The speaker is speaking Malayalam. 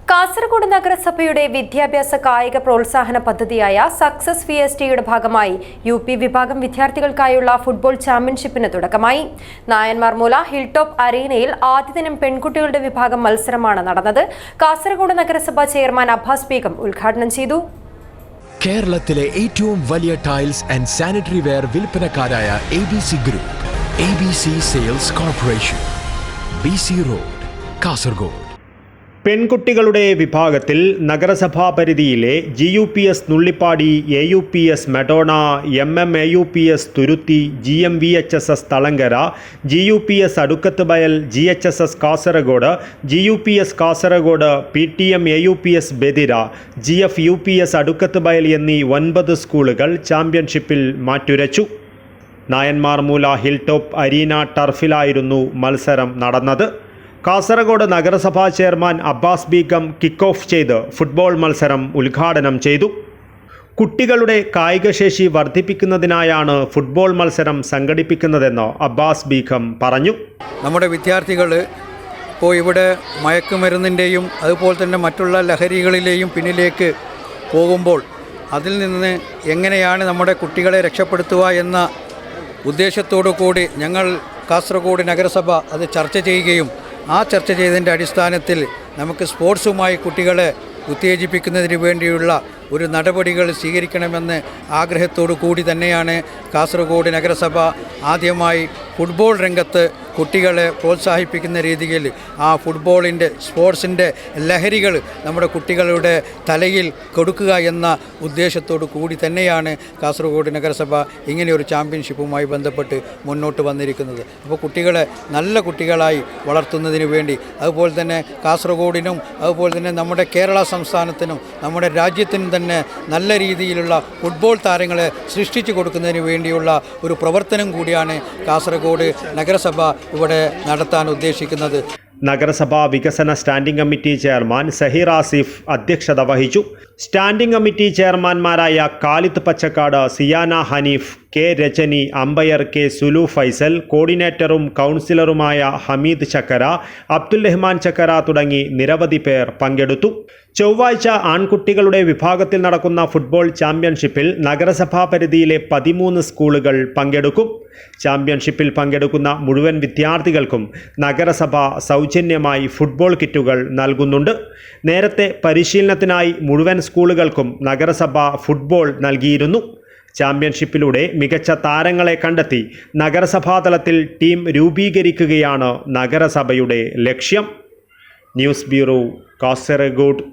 കാസർഗോഡ് നഗരസഭയുടെ വിദ്യാഭ്യാസ കായിക പ്രോത്സാഹന പദ്ധതിയായ സക്സസ് ഫിയസ്റ്റയുടെ ഭാഗമായി യുപി വിഭാഗം വിദ്യാർത്ഥികൾക്കായുള്ള ഫുട്ബോൾ ചാമ്പ്യൻഷിപ്പിന് തുടക്കമായി. നായന്മാർമൂല ഹിൽടോപ്പ് അരീനയിൽ ആദ്യ ദിനം പെൺകുട്ടികളുടെ വിഭാഗം മത്സരമാണ് നടന്നത്. കാസർഗോഡ് നഗരസഭ ചെയർമാൻ അബ്ബാസ് ബീഗം ഉദ്ഘാടനം ചെയ്തു. കേരളത്തിലെ ഏറ്റവും വലിയ ടൈൽസ് ആൻഡ് സാനിറ്ററി വെയർ വിൽപ്പനക്കാരായ ABC group, ABC sales corporation, BC road, Kasaragod. പെൺകുട്ടികളുടെ വിഭാഗത്തിൽ നഗരസഭാ പരിധിയിലെ GUPS Nullippady, AUPS Madona, MMAUPS Thuruthi, GMVHSS Thalangara, GUPS Adukkath Bayal, GHSS Kasaragod, GUPS Kasaragod, PTM AUPS Bethira, GFUPS Adukkath Bayal എന്നീ 9 സ്കൂളുകൾ ചാമ്പ്യൻഷിപ്പിൽ മാറ്റുരച്ചു. നായന്മാർമൂല ഹിൽടോപ്പ് അരീന ടർഫിലായിരുന്നു മത്സരം നടന്നത്. കാസർഗോഡ് നഗരസഭാ chairman Abbas Beegum kick off ചെയ്ത് ഫുട്ബോൾ മത്സരം ഉദ്ഘാടനം ചെയ്തു. കുട്ടികളുടെ കായികശേഷി വർദ്ധിപ്പിക്കുന്നതിനായാണ് ഫുട്ബോൾ മത്സരം സംഘടിപ്പിക്കുന്നതെന്ന് അബ്ബാസ് ബീഗം പറഞ്ഞു. നമ്മുടെ വിദ്യാർത്ഥികൾ ഇപ്പോൾ ഇവിടെ മയക്കുമരുന്നിൻ്റെയും അതുപോലെ തന്നെ മറ്റുള്ള ലഹരികളിലെയും പിന്നിലേക്ക് പോകുമ്പോൾ അതിൽ നിന്ന് എങ്ങനെയാണ് നമ്മുടെ കുട്ടികളെ രക്ഷപ്പെടുത്തുക എന്ന ഉദ്ദേശത്തോടു കൂടി ഞങ്ങൾ കാസർഗോഡ് നഗരസഭ അത് ചർച്ച ചെയ്യുകയും ആ ചർച്ച ചെയ്തതിൻ്റെ അടിസ്ഥാനത്തിൽ നമുക്ക് സ്പോർട്സുമായി കുട്ടികളെ ഉത്തേജിപ്പിക്കുന്നതിന് വേണ്ടിയുള്ള ഒരു നടപടികൾ സ്വീകരിക്കണമെന്ന് ആഗ്രഹത്തോടു കൂടി തന്നെയാണ് കാസർഗോഡ് നഗരസഭ ആദ്യമായി ഫുട്ബോൾ രംഗത്ത് കുട്ടികളെ പ്രോത്സാഹിപ്പിക്കുന്ന രീതിയിൽ ആ ഫുട്ബോളിൻ്റെ സ്പോർട്സിൻ്റെ ലഹരികൾ നമ്മുടെ കുട്ടികളുടെ തലയിൽ കൊടുക്കുക എന്ന ഉദ്ദേശത്തോടു കൂടി തന്നെയാണ് കാസർഗോഡ് നഗരസഭ ഇങ്ങനെയൊരു ചാമ്പ്യൻഷിപ്പുമായി ബന്ധപ്പെട്ട് മുന്നോട്ട് വന്നിരിക്കുന്നത്. അപ്പോൾ കുട്ടികളെ നല്ല കുട്ടികളായി വളർത്തുന്നതിന് വേണ്ടി അതുപോലെ തന്നെ കാസർഗോഡിനും അതുപോലെ തന്നെ നമ്മുടെ കേരള സംസ്ഥാനത്തിനും നമ്മുടെ രാജ്യത്തിനും തന്നെ നല്ല രീതിയിലുള്ള ഫുട്ബോൾ താരങ്ങളെ സൃഷ്ടിച്ചു കൊടുക്കുന്നതിന് വേണ്ടിയുള്ള ഒരു പ്രവർത്തനം കൂടിയാണ് കാസർഗോഡ് നഗരസഭ ഇവിടെ നടത്താൻ ഉദ്ദേശിക്കുന്നത്. നഗരസഭാ വികസന standing committee chairman Saheer Asif അധ്യക്ഷത വഹിച്ചു. സ്റ്റാൻഡിംഗ് കമ്മിറ്റി ചെയർമാൻമാരായ Khalid Pachakkad, Siyana Haneef, K Rajani, umpire K Sulu Faisal, കോർഡിനേറ്ററും കൗൺസിലറുമായ ഹമീദ് ചക്കര, അബ്ദുൽ റഹ്മാൻ ചക്കര തുടങ്ങി നിരവധി പേർ പങ്കെടുത്തു. ചൊവ്വാഴ്ച ആൺകുട്ടികളുടെ വിഭാഗത്തിൽ നടക്കുന്ന ഫുട്ബോൾ ചാമ്പ്യൻഷിപ്പിൽ നഗരസഭാ പരിധിയിലെ 13 സ്കൂളുകൾ പങ്കെടുക്കും. ചാമ്പ്യൻഷിപ്പിൽ പങ്കെടുക്കുന്ന മുഴുവൻ വിദ്യാർത്ഥികൾക്കും നഗരസഭ സൗജന്യമായി ഫുട്ബോൾ കിറ്റുകൾ നൽകുന്നുണ്ട്. നേരത്തെ പരിശീലനത്തിനായി മുഴുവൻ സ്കൂളുകൾക്കും നഗരസഭ ഫുട്ബോൾ നൽകിയിരുന്നു. ചാമ്പ്യൻഷിപ്പിലൂടെ മികച്ച താരങ്ങളെ കണ്ടെത്തി നഗരസഭാതലത്തിൽ ടീം രൂപീകരിക്കുകയാണ് നഗരസഭയുടെ ലക്ഷ്യം. News bureau, Kasaragod.